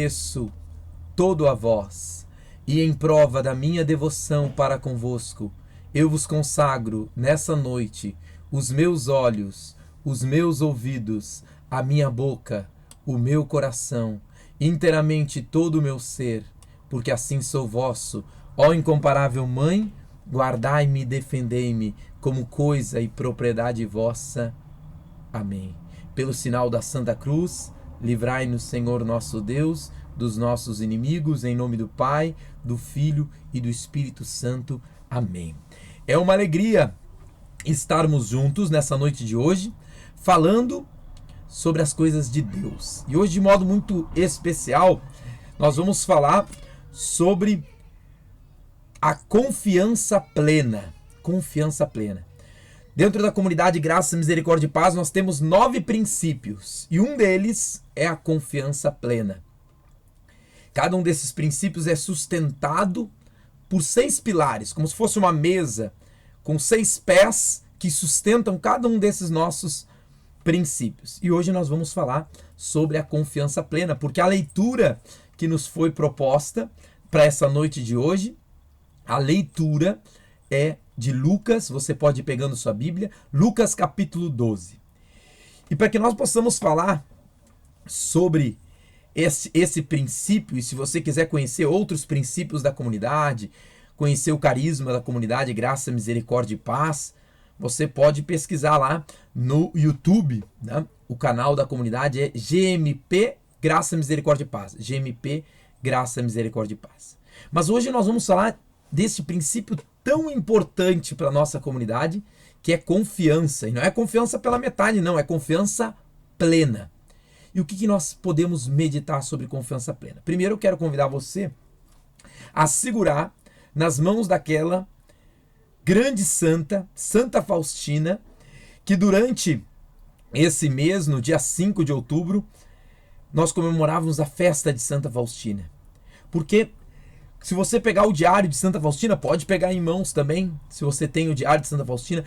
Ofereço todo a vós, e em prova da minha devoção para convosco, eu vos consagro nessa noite os meus olhos, os meus ouvidos, a minha boca, o meu coração, inteiramente todo o meu ser, porque assim sou vosso, ó incomparável Mãe, guardai-me e defendei-me como coisa e propriedade vossa. Amém. Pelo sinal da Santa Cruz, livrai-nos, Senhor nosso Deus, dos nossos inimigos, em nome do Pai, do Filho e do Espírito Santo. Amém. É uma alegria estarmos juntos nessa noite de hoje, falando sobre as coisas de Deus. E hoje, de modo muito especial, nós vamos falar sobre a confiança plena. Confiança plena. Dentro da comunidade Graça, Misericórdia e Paz, nós temos 9 princípios, e um deles é a confiança plena. Cada um desses princípios é sustentado por 6 pilares, como se fosse uma mesa com 6 pés que sustentam cada um desses nossos princípios. E hoje nós vamos falar sobre a confiança plena, porque a leitura que nos foi proposta para essa noite de hoje, a leitura é de Lucas, você pode ir pegando sua Bíblia, Lucas capítulo 12. E para que nós possamos falar sobre esse princípio, e se você quiser conhecer outros princípios da comunidade, conhecer o carisma da comunidade Graça, Misericórdia e Paz, você pode pesquisar lá no YouTube, né? O canal da comunidade é GMP Graça, Misericórdia e Paz. GMP Graça, Misericórdia e Paz. Mas hoje nós vamos falar desse princípio tão importante para a nossa comunidade, que é confiança. E não é confiança pela metade, não, é confiança plena. E o que nós podemos meditar sobre confiança plena? Primeiro eu quero convidar você a segurar nas mãos daquela grande santa, Santa Faustina, que durante esse mês, no dia 5 de outubro, nós comemorávamos a festa de Santa Faustina. Porque se você pegar o diário de Santa Faustina, pode pegar em mãos também, se você tem o diário de Santa Faustina,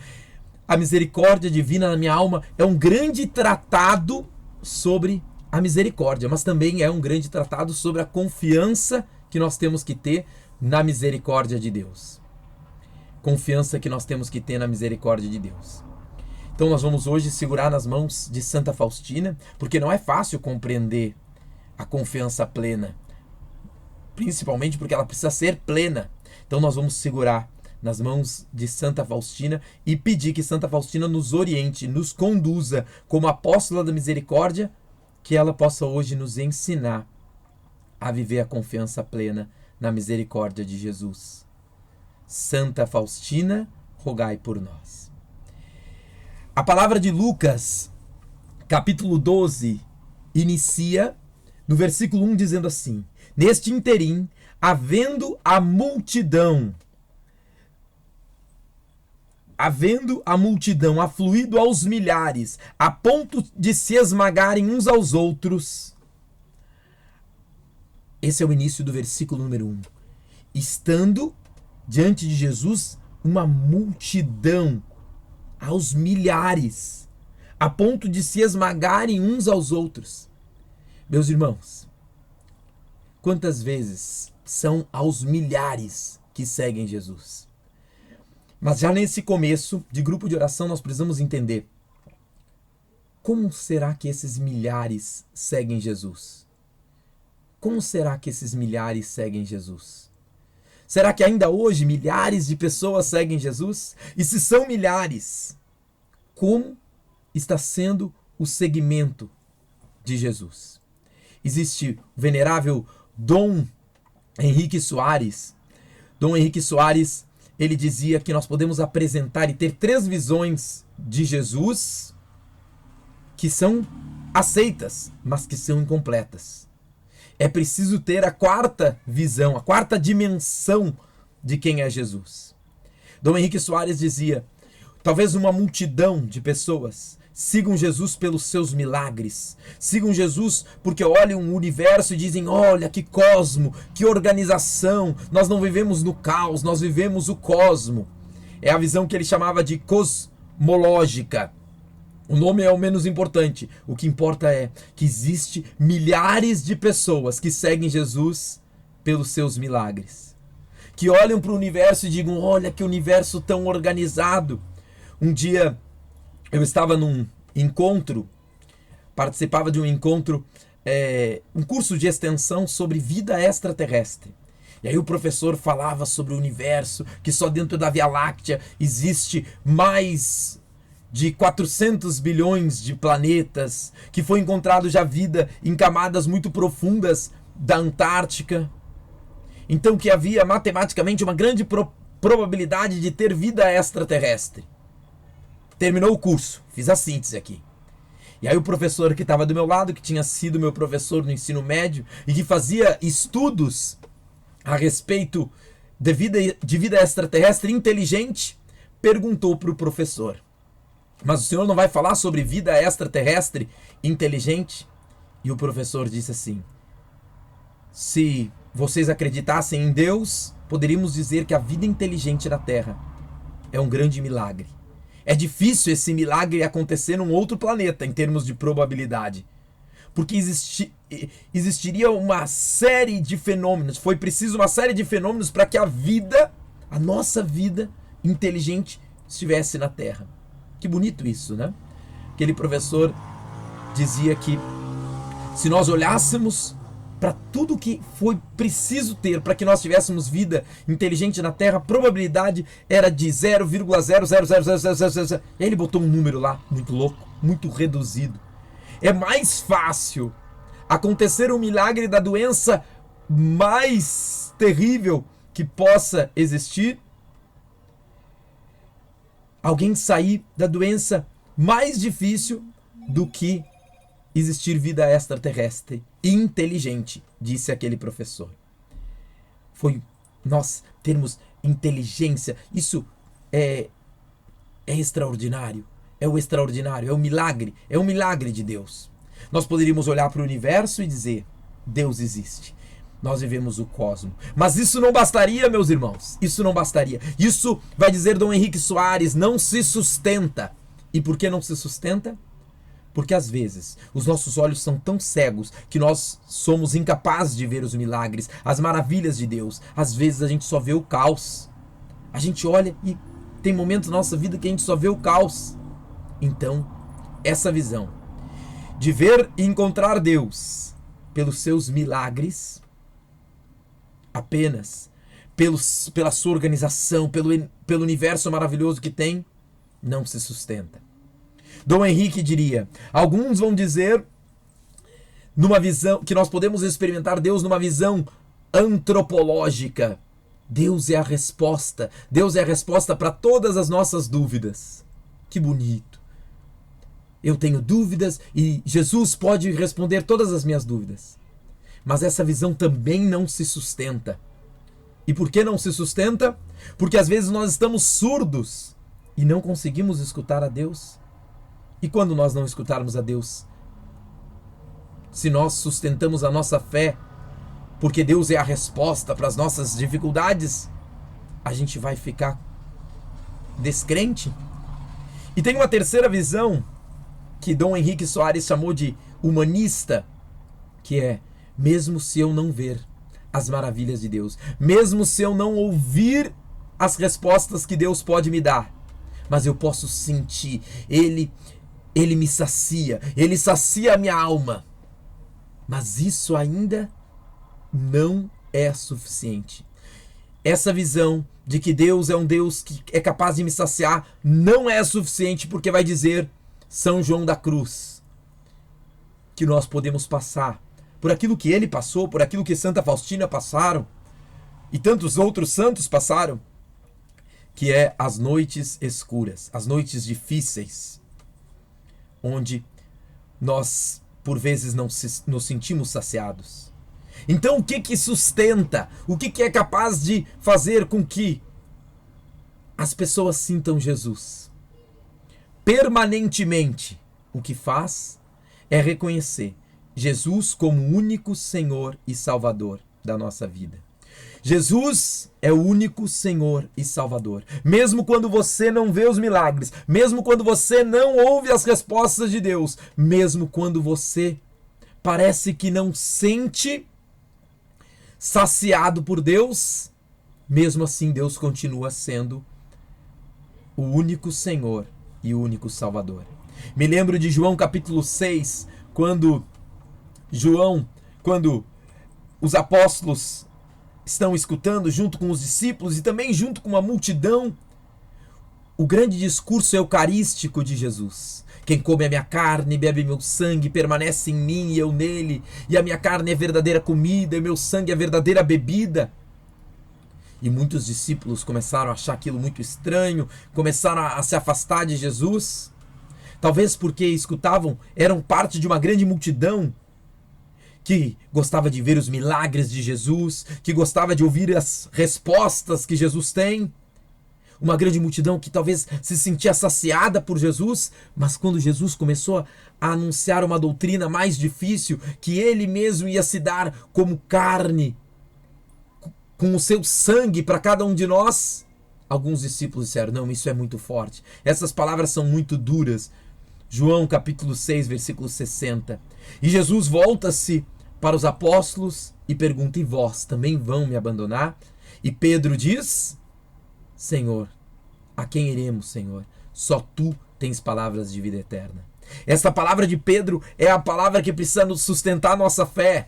a misericórdia divina na minha alma é um grande tratado sobre a misericórdia, mas também é um grande tratado sobre a confiança que nós temos que ter na misericórdia de Deus. Confiança que nós temos que ter na misericórdia de Deus. Então nós vamos hoje segurar nas mãos de Santa Faustina, porque não é fácil compreender a confiança plena, principalmente porque ela precisa ser plena. Então nós vamos segurar nas mãos de Santa Faustina e pedir que Santa Faustina nos oriente, nos conduza como apóstola da misericórdia, que ela possa hoje nos ensinar a viver a confiança plena na misericórdia de Jesus. Santa Faustina, rogai por nós. A palavra de Lucas, capítulo 12, inicia no versículo 1 dizendo assim: neste interim, havendo a multidão afluído aos milhares, a ponto de se esmagarem uns aos outros. Esse é o início do versículo número 1. Estando diante de Jesus uma multidão aos milhares, a ponto de se esmagarem uns aos outros. Meus irmãos, quantas vezes são aos milhares que seguem Jesus? Mas já nesse começo de grupo de oração nós precisamos entender como será que esses milhares seguem Jesus? Como será que esses milhares seguem Jesus? Será que ainda hoje milhares de pessoas seguem Jesus? E se são milhares, como está sendo o seguimento de Jesus? Existe o venerável Dom Henrique Soares. Dom Henrique Soares, ele dizia que nós podemos apresentar e ter 3 visões de Jesus que são aceitas, mas que são incompletas. É preciso ter a 4ª visão, a 4ª dimensão de quem é Jesus. Dom Henrique Soares dizia: talvez uma multidão de pessoas sigam Jesus pelos seus milagres, sigam Jesus porque olham o universo e dizem: olha que cosmo, que organização, nós não vivemos no caos, nós vivemos o cosmo. É a visão que ele chamava de cosmológica. O nome é o menos importante. O que importa é que existe milhares de pessoas que seguem Jesus pelos seus milagres. Que olham para o universo e digam, olha que universo tão organizado. Um dia eu estava num encontro, participava de um encontro, um curso de extensão sobre vida extraterrestre. E aí o professor falava sobre o universo, que só dentro da Via Láctea existe mais de 400 bilhões de planetas, que foi encontrado já vida em camadas muito profundas da Antártica. Então que havia matematicamente uma grande probabilidade de ter vida extraterrestre. Terminou o curso, fiz a síntese aqui. E aí o professor que estava do meu lado, que tinha sido meu professor no ensino médio e que fazia estudos a respeito de vida extraterrestre inteligente, perguntou para o professor: mas o senhor não vai falar sobre vida extraterrestre inteligente? E o professor disse assim: se vocês acreditassem em Deus, poderíamos dizer que a vida inteligente na Terra é um grande milagre. É difícil esse milagre acontecer num outro planeta em termos de probabilidade. Porque existiria uma série de fenômenos, foi preciso uma série de fenômenos para que a nossa vida inteligente estivesse na Terra. Que bonito isso, né? Aquele professor dizia que se nós olhássemos para tudo que foi preciso ter para que nós tivéssemos vida inteligente na Terra, a probabilidade era de 0,0000000. E aí ele botou um número lá, muito louco, muito reduzido. É mais fácil acontecer um milagre da doença mais terrível que possa existir, alguém sair da doença mais difícil, do que existir vida extraterrestre inteligente, disse aquele professor. Foi nós termos inteligência, isso é extraordinário, é o extraordinário, é o milagre de Deus. Nós poderíamos olhar para o universo e dizer, Deus existe. Nós vivemos o cosmos. Mas isso não bastaria, meus irmãos. Isso não bastaria. Isso, vai dizer Dom Henrique Soares, não se sustenta. E por que não se sustenta? Porque às vezes os nossos olhos são tão cegos que nós somos incapazes de ver os milagres, as maravilhas de Deus. Às vezes a gente só vê o caos. A gente olha e tem momentos na nossa vida que a gente só vê o caos. Então, essa visão de ver e encontrar Deus pelos seus milagres, apenas pela sua organização, pelo universo maravilhoso que tem, não se sustenta. Dom Henrique diria, alguns vão dizer numa visão que nós podemos experimentar Deus numa visão antropológica. Deus é a resposta para todas as nossas dúvidas. Que bonito. Eu tenho dúvidas e Jesus pode responder todas as minhas dúvidas. Mas essa visão também não se sustenta. E por que não se sustenta? Porque às vezes nós estamos surdos e não conseguimos escutar a Deus. E quando nós não escutarmos a Deus, se nós sustentamos a nossa fé, porque Deus é a resposta para as nossas dificuldades, a gente vai ficar descrente. E tem uma terceira visão que Dom Henrique Soares chamou de humanista, que é, mesmo se eu não ver as maravilhas de Deus, mesmo se eu não ouvir as respostas que Deus pode me dar, mas eu posso sentir, Ele me sacia, Ele sacia a minha alma. Mas isso ainda não é suficiente. Essa visão de que Deus é um Deus que é capaz de me saciar não é suficiente, porque vai dizer São João da Cruz que nós podemos passar por aquilo que ele passou, por aquilo que Santa Faustina passaram e tantos outros santos passaram, que é as noites escuras, as noites difíceis, onde nós por vezes não nos sentimos saciados. Então o que sustenta? O que é capaz de fazer com que as pessoas sintam Jesus? Permanentemente, o que faz é reconhecer Jesus como o único Senhor e Salvador da nossa vida. Jesus é o único Senhor e Salvador. Mesmo quando você não vê os milagres, mesmo quando você não ouve as respostas de Deus, mesmo quando você parece que não sente saciado por Deus, mesmo assim Deus continua sendo o único Senhor e o único Salvador. Me lembro de João capítulo 6, quando os apóstolos estão escutando junto com os discípulos e também junto com uma multidão o grande discurso eucarístico de Jesus. Quem come a minha carne e bebe meu sangue permanece em mim e eu nele, e a minha carne é verdadeira comida e meu sangue é verdadeira bebida. E muitos discípulos começaram a achar aquilo muito estranho, começaram a se afastar de Jesus, talvez porque escutavam, eram parte de uma grande multidão que gostava de ver os milagres de Jesus, que gostava de ouvir as respostas que Jesus tem. Uma grande multidão que talvez se sentia saciada por Jesus, mas quando Jesus começou a anunciar uma doutrina mais difícil, que ele mesmo ia se dar como carne, com o seu sangue para cada um de nós, alguns discípulos disseram, não, isso é muito forte, essas palavras são muito duras. João capítulo 6, versículo 60. E Jesus volta-se para os apóstolos e pergunta, e vós também vão me abandonar? E Pedro diz, Senhor, a quem iremos, Senhor? Só tu tens palavras de vida eterna. Esta palavra de Pedro é a palavra que precisa nos sustentar a nossa fé.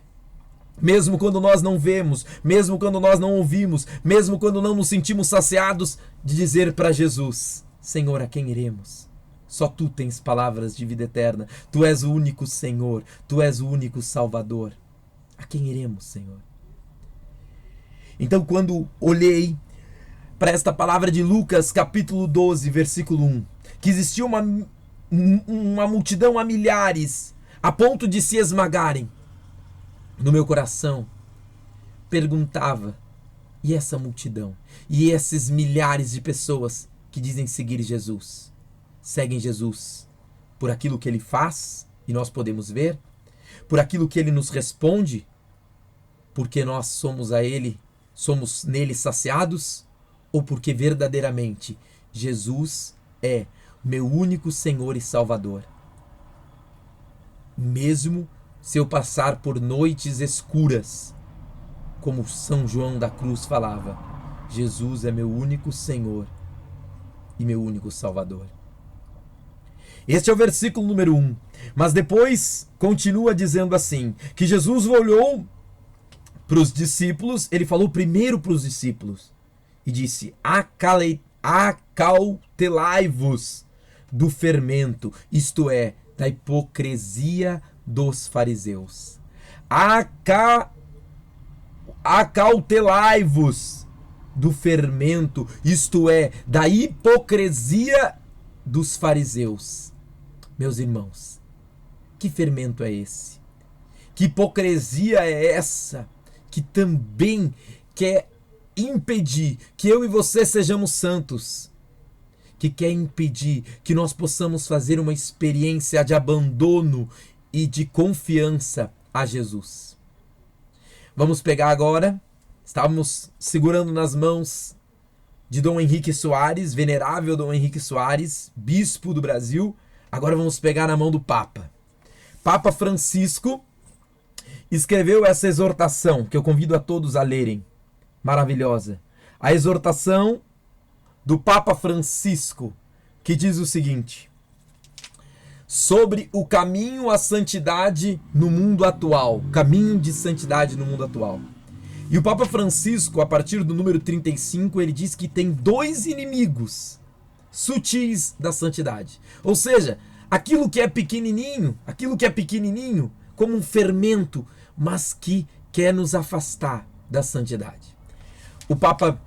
Mesmo quando nós não vemos, mesmo quando nós não ouvimos, mesmo quando não nos sentimos saciados, de dizer para Jesus, Senhor, a quem iremos? Só tu tens palavras de vida eterna. Tu és o único Senhor, tu és o único Salvador. A quem iremos, Senhor? Então, quando olhei para esta palavra de Lucas, capítulo 12, versículo 1, que existia uma multidão a milhares, a ponto de se esmagarem, no meu coração perguntava, e essa multidão? E esses milhares de pessoas que dizem seguir Jesus? Seguem Jesus por aquilo que ele faz, e nós podemos ver, por aquilo que ele nos responde, porque nós somos nele saciados, ou porque verdadeiramente Jesus é meu único Senhor e Salvador. Mesmo se eu passar por noites escuras, como São João da Cruz falava, Jesus é meu único Senhor e meu único Salvador. Este é o versículo número 1. Mas depois continua dizendo assim, que Jesus olhou para os discípulos, ele falou primeiro para os discípulos e disse, acautelai-vos do fermento, isto é, da hipocrisia dos fariseus. Acautelai-vos do fermento, isto é, da hipocrisia dos fariseus. Meus irmãos, que fermento é esse? Que hipocrisia é essa que também quer impedir que eu e você sejamos santos? Que quer impedir que nós possamos fazer uma experiência de abandono e de confiança a Jesus. Vamos pegar agora, estávamos segurando nas mãos de Dom Henrique Soares, venerável Dom Henrique Soares, bispo do Brasil. Agora vamos pegar na mão do Papa. Papa Francisco escreveu essa exortação, que eu convido a todos a lerem. Maravilhosa. A exortação do Papa Francisco, que diz o seguinte: sobre o caminho à santidade no mundo atual. Caminho de santidade no mundo atual. E o Papa Francisco, a partir do número 35, ele diz que tem dois inimigos sutis da santidade. Ou seja, aquilo que é pequenininho, como um fermento, mas que quer nos afastar da santidade. O Papa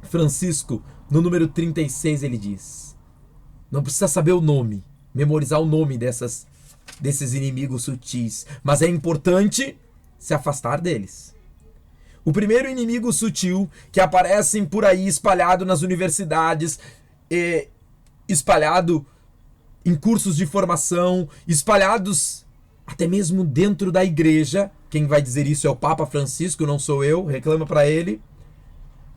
Francisco, no número 36, ele diz, não precisa saber o nome, memorizar o nome desses inimigos sutis, mas é importante se afastar deles. O primeiro inimigo sutil que aparecem por aí espalhado nas universidades, espalhado em cursos de formação, espalhados até mesmo dentro da igreja, quem vai dizer isso é o Papa Francisco, não sou eu, reclama para ele,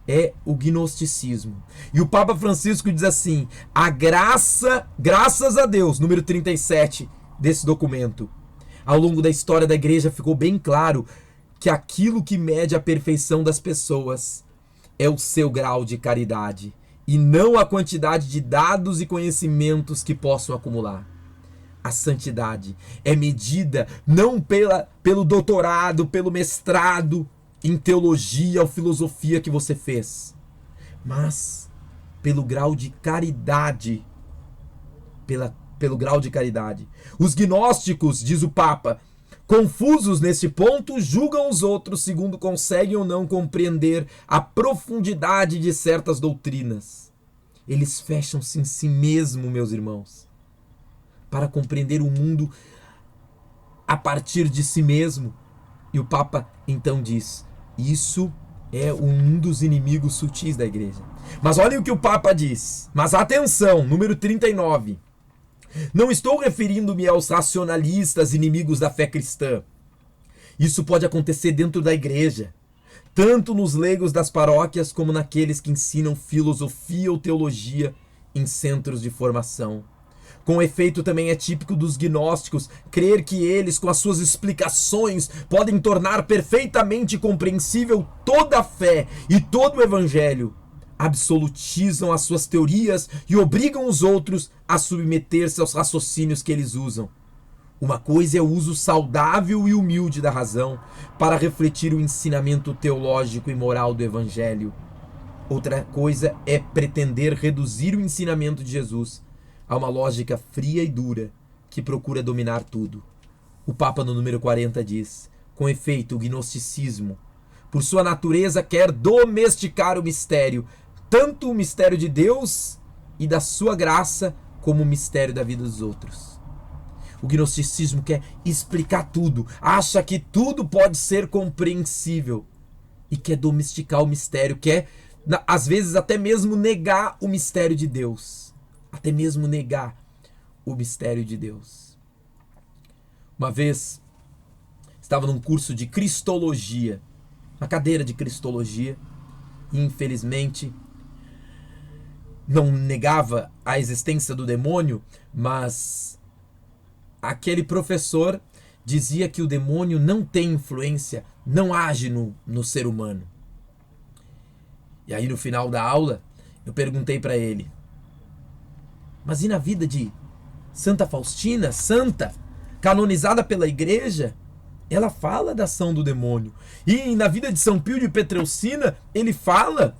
é o gnosticismo. E o Papa Francisco diz assim: a graça, graças a Deus, número 37 desse documento, ao longo da história da igreja ficou bem claro que aquilo que mede a perfeição das pessoas é o seu grau de caridade, e não a quantidade de dados e conhecimentos que possam acumular. A santidade é medida não pelo doutorado, pelo mestrado em teologia ou filosofia que você fez, mas pelo grau de caridade. Pelo grau de caridade. Os gnósticos, diz o Papa, confusos neste ponto, julgam os outros segundo conseguem ou não compreender a profundidade de certas doutrinas. Eles fecham-se em si mesmo, meus irmãos, para compreender o mundo a partir de si mesmo. E o Papa então diz: isso é um dos inimigos sutis da igreja. Mas olhem o que o Papa diz. Mas atenção, número 39. Não estou referindo-me aos racionalistas inimigos da fé cristã. Isso pode acontecer dentro da igreja, tanto nos leigos das paróquias como naqueles que ensinam filosofia ou teologia em centros de formação. Com efeito, também é típico dos gnósticos crer que eles, com as suas explicações, podem tornar perfeitamente compreensível toda a fé e todo o evangelho. Absolutizam as suas teorias e obrigam os outros a submeter-se aos raciocínios que eles usam. Uma coisa é o uso saudável e humilde da razão para refletir o ensinamento teológico e moral do evangelho. Outra coisa é pretender reduzir o ensinamento de Jesus a uma lógica fria e dura que procura dominar tudo. O Papa, no número 40, diz: com efeito, o gnosticismo, por sua natureza, quer domesticar o mistério, tanto o mistério de Deus e da sua graça, como o mistério da vida dos outros. O gnosticismo quer explicar tudo, acha que tudo pode ser compreensível e quer domesticar o mistério, quer, às vezes, até mesmo negar o mistério de Deus. Até mesmo negar o mistério de Deus. Uma vez, estava num curso de Cristologia, uma cadeira de Cristologia, e infelizmente não negava a existência do demônio, mas aquele professor dizia que o demônio não tem influência, não age no ser humano. E aí no final da aula, eu perguntei para ele: mas e na vida de Santa Faustina, santa, canonizada pela igreja? Ela fala da ação do demônio. E na vida de São Pio de Petreucina, ele fala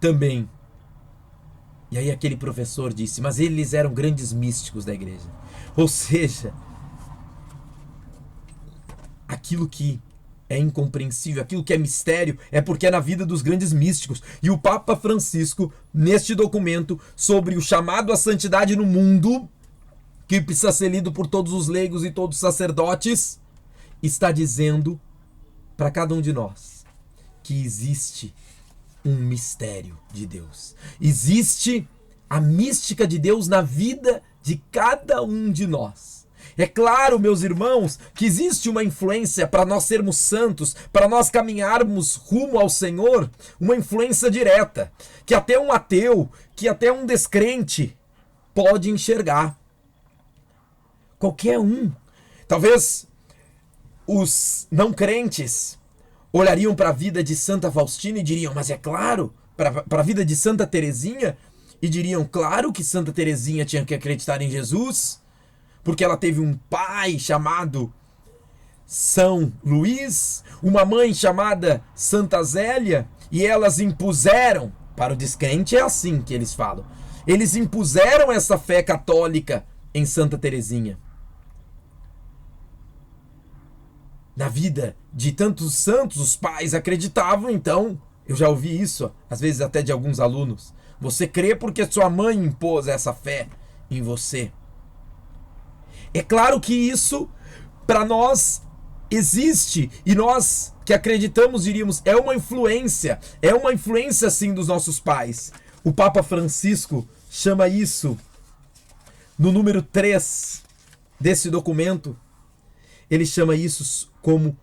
também. E aí aquele professor disse: mas eles eram grandes místicos da igreja. Ou seja, aquilo que é incompreensível, aquilo que é mistério, é porque é na vida dos grandes místicos. E o Papa Francisco, neste documento sobre o chamado à santidade no mundo, que precisa ser lido por todos os leigos e todos os sacerdotes, está dizendo para cada um de nós que existe um mistério de Deus. Existe a mística de Deus na vida de cada um de nós. É claro, meus irmãos, que existe uma influência para nós sermos santos, para nós caminharmos rumo ao Senhor, uma influência direta, que até um ateu, que até um descrente pode enxergar. Qualquer um. Talvez os não crentes olhariam para a vida de Santa Faustina e diriam: mas é claro, para a vida de Santa Teresinha, e diriam: claro que Santa Teresinha tinha que acreditar em Jesus, porque ela teve um pai chamado São Luís, uma mãe chamada Santa Zélia, e elas impuseram, para o descrente é assim que eles falam, eles impuseram essa fé católica em Santa Teresinha. Na vida de tantos santos, os pais acreditavam, então, eu já ouvi isso, às vezes até de alguns alunos: você crê porque sua mãe impôs essa fé em você. É claro que isso, para nós, existe, e nós que acreditamos diríamos: é uma influência sim dos nossos pais. O Papa Francisco chama isso, no número 3 desse documento, ele chama isso como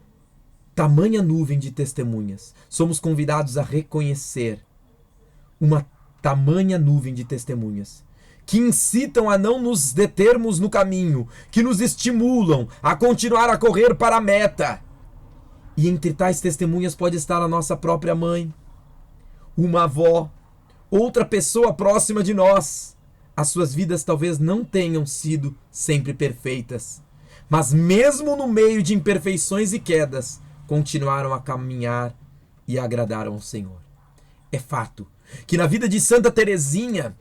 tamanha nuvem de testemunhas. Somos convidados a reconhecer uma tamanha nuvem de testemunhas que incitam a não nos determos no caminho, que nos estimulam a continuar a correr para a meta. E entre tais testemunhas pode estar a nossa própria mãe, uma avó, outra pessoa próxima de nós. As suas vidas talvez não tenham sido sempre perfeitas, mas mesmo no meio de imperfeições e quedas, continuaram a caminhar e agradaram ao Senhor. É fato que na vida de Santa Teresinha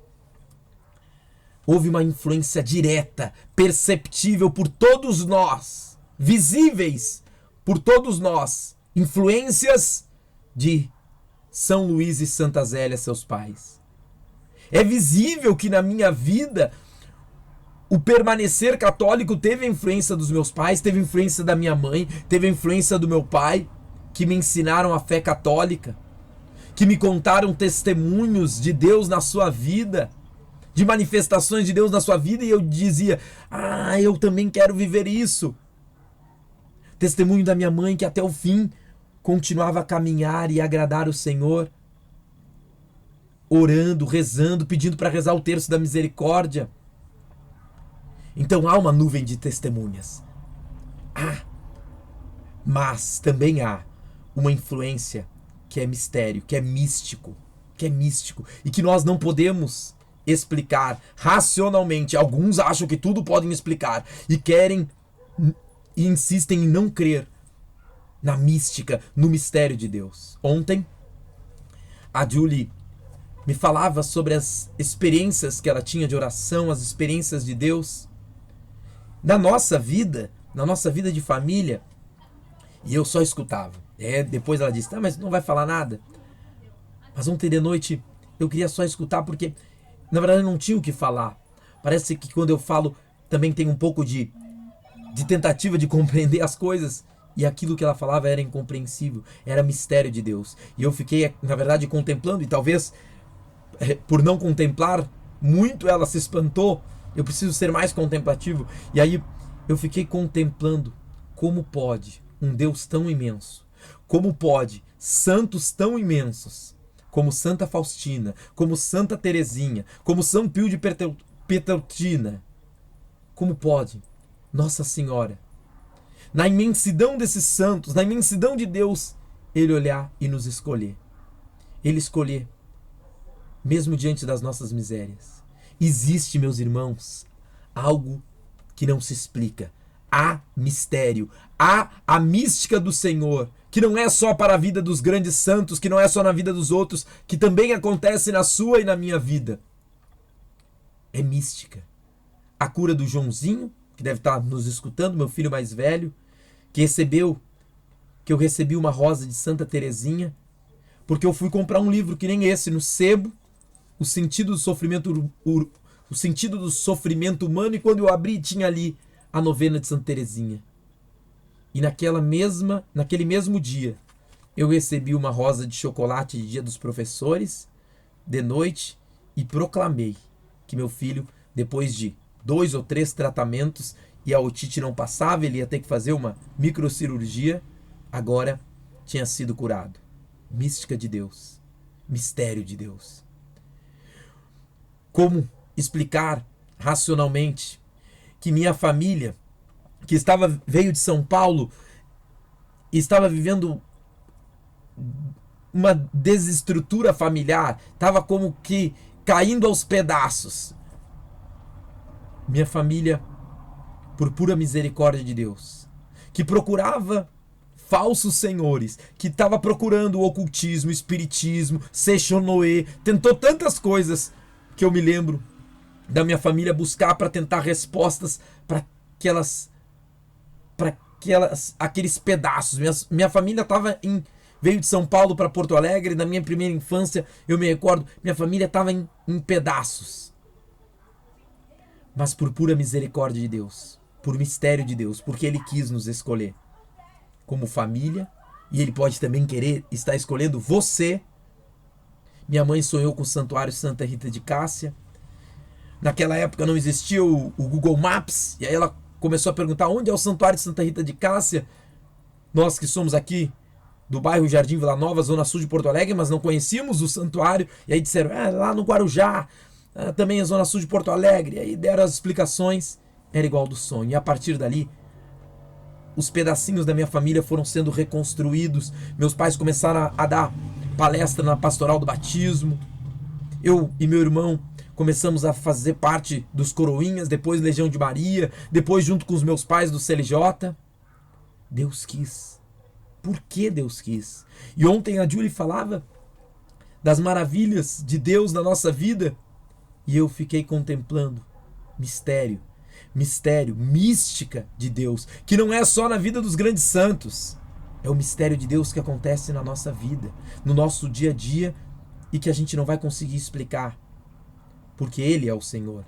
houve uma influência direta, perceptível por todos nós, visíveis por todos nós, influências de São Luís e Santa Zélia, seus pais. É visível que na minha vida o permanecer católico teve a influência dos meus pais, teve a influência da minha mãe, teve a influência do meu pai, que me ensinaram a fé católica, que me contaram testemunhos de Deus na sua vida, de manifestações de Deus na sua vida, e eu dizia, eu também quero viver isso. Testemunho da minha mãe, que até o fim continuava a caminhar e agradar o Senhor, orando, rezando, pedindo para rezar o terço da misericórdia. Então há uma nuvem de testemunhas. Mas também há uma influência que é mistério, que é místico, e que nós não podemos explicar racionalmente. Alguns acham que tudo podem explicar e querem e insistem em não crer na mística, no mistério de Deus. Ontem, a Julie me falava sobre as experiências que ela tinha de oração, as experiências de Deus na nossa vida de família, e eu só escutava. Depois ela disse, mas não vai falar nada. Mas ontem de noite eu queria só escutar, porque na verdade eu não tinha o que falar. Parece que quando eu falo também tem um pouco de tentativa de compreender as coisas, e aquilo que ela falava era incompreensível, era mistério de Deus. E eu fiquei, na verdade, contemplando, e talvez por não contemplar muito ela se espantou. Eu preciso ser mais contemplativo. E aí eu fiquei contemplando como pode um Deus tão imenso, como pode santos tão imensos, como Santa Faustina, como Santa Teresinha, como São Pio de Pietrelcina, como pode Nossa Senhora, na imensidão desses santos, na imensidão de Deus, Ele olhar e nos escolher. Ele escolher, mesmo diante das nossas misérias. Existe, meus irmãos, algo que não se explica. Há mistério, há a mística do Senhor, que não é só para a vida dos grandes santos, que não é só na vida dos outros, que também acontece na sua e na minha vida. É mística. A cura do Joãozinho, que deve estar nos escutando, meu filho mais velho, que eu recebi uma rosa de Santa Teresinha, porque eu fui comprar um livro que nem esse, no sebo, o sentido do sofrimento humano, e quando eu abri tinha ali a novena de Santa Teresinha. E naquele mesmo dia, eu recebi uma rosa de chocolate de Dia dos Professores, de noite, e proclamei que meu filho, depois de 2 ou 3 tratamentos, e a otite não passava, ele ia ter que fazer uma microcirurgia, agora tinha sido curado. Mística de Deus, mistério de Deus. Como explicar racionalmente que minha família, que veio de São Paulo, estava vivendo uma desestrutura familiar, estava como que caindo aos pedaços. Minha família, por pura misericórdia de Deus, que procurava falsos senhores, que estava procurando o ocultismo, o espiritismo, Seixonoé, tentou tantas coisas que eu me lembro da minha família buscar para tentar respostas para aqueles pedaços. Minha família veio de São Paulo para Porto Alegre. Na minha primeira infância, eu me recordo, minha família estava em pedaços. Mas por pura misericórdia de Deus, por mistério de Deus, porque Ele quis nos escolher como família, e Ele pode também querer estar escolhendo você. Minha mãe sonhou com o Santuário Santa Rita de Cássia. Naquela época não existia o Google Maps, e aí ela começou a perguntar onde é o Santuário de Santa Rita de Cássia. Nós que somos aqui do bairro Jardim Vila Nova, zona sul de Porto Alegre, mas não conhecíamos o santuário. E aí disseram, lá no Guarujá, também a zona sul de Porto Alegre. E aí deram as explicações, era igual do sonho. E a partir dali, os pedacinhos da minha família foram sendo reconstruídos. Meus pais começaram a dar palestra na pastoral do batismo. Eu e meu irmão começamos a fazer parte dos Coroinhas, depois Legião de Maria, depois junto com os meus pais do CLJ. Deus quis. Por que Deus quis? E ontem a Julie falava das maravilhas de Deus na nossa vida e eu fiquei contemplando mistério, mística de Deus, que não é só na vida dos grandes santos, é o mistério de Deus que acontece na nossa vida, no nosso dia a dia e que a gente não vai conseguir explicar, porque Ele é o Senhor,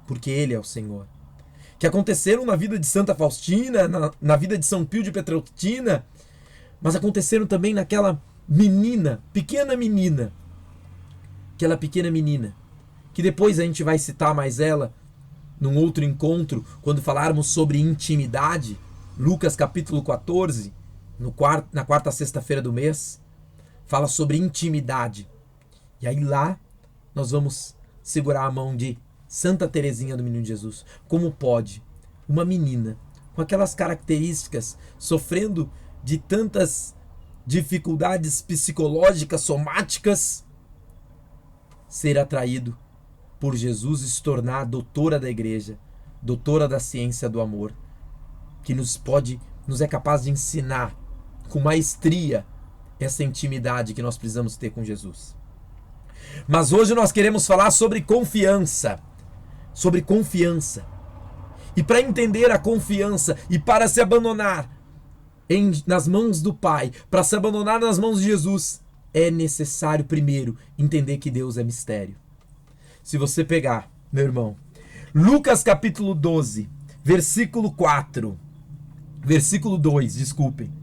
porque Ele é o Senhor. Que aconteceram na vida de Santa Faustina, na vida de São Pio de Petreutina, mas aconteceram também naquela menina, aquela pequena menina, que depois a gente vai citar mais ela num outro encontro, quando falarmos sobre intimidade, Lucas capítulo 14, na quarta sexta-feira do mês, fala sobre intimidade. E aí lá nós vamos segurar a mão de Santa Teresinha do Menino Jesus. Como pode uma menina com aquelas características, sofrendo de tantas dificuldades psicológicas, somáticas, ser atraído por Jesus e se tornar doutora da igreja, doutora da ciência do amor, que nos é capaz de ensinar com maestria essa intimidade que nós precisamos ter com Jesus. Mas hoje nós queremos falar sobre confiança. Sobre confiança. E para entender a confiança e para se abandonar nas mãos do Pai, para se abandonar nas mãos de Jesus, é necessário primeiro entender que Deus é mistério. Se você pegar, meu irmão, Lucas capítulo 12, versículo 2, desculpem.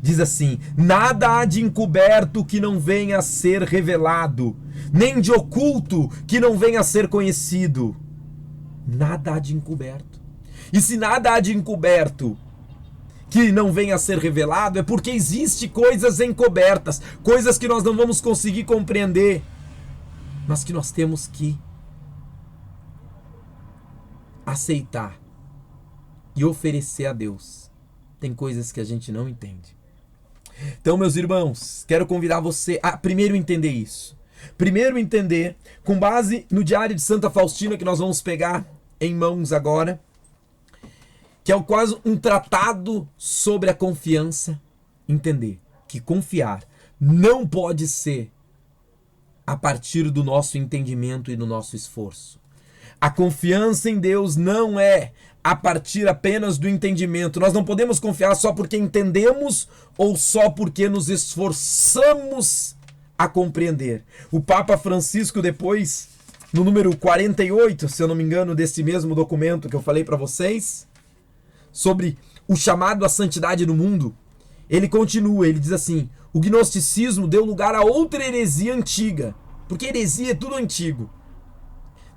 Diz assim: nada há de encoberto que não venha a ser revelado, nem de oculto que não venha a ser conhecido. Nada há de encoberto. E se nada há de encoberto que não venha a ser revelado, é porque existe coisas encobertas, coisas que nós não vamos conseguir compreender, mas que nós temos que aceitar e oferecer a Deus. Tem coisas que a gente não entende. Então, meus irmãos, quero convidar você a primeiro entender isso. Primeiro entender, com base no Diário de Santa Faustina, que nós vamos pegar em mãos agora, que é quase um tratado sobre a confiança, entender que confiar não pode ser a partir do nosso entendimento e do nosso esforço. A confiança em Deus não é a partir apenas do entendimento. Nós não podemos confiar só porque entendemos ou só porque nos esforçamos a compreender. O Papa Francisco, depois, no número 48, se eu não me engano, desse mesmo documento que eu falei para vocês, sobre o chamado à santidade no mundo, ele continua, ele diz assim: o gnosticismo deu lugar a outra heresia antiga, porque heresia é tudo antigo.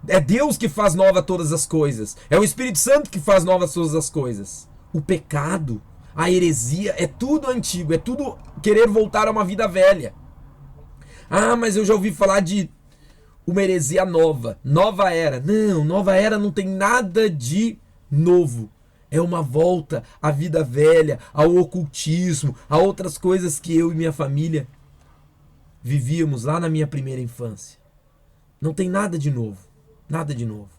É Deus que faz nova todas as coisas. É o Espírito Santo que faz novas todas as coisas. O pecado, a heresia, é tudo antigo. É tudo querer voltar a uma vida velha. Ah, mas eu já ouvi falar de uma heresia nova. Nova era. Não, nova era não tem nada de novo. É uma volta à vida velha, ao ocultismo, a outras coisas que eu e minha família vivíamos lá na minha primeira infância. Não tem nada de novo. Nada de novo.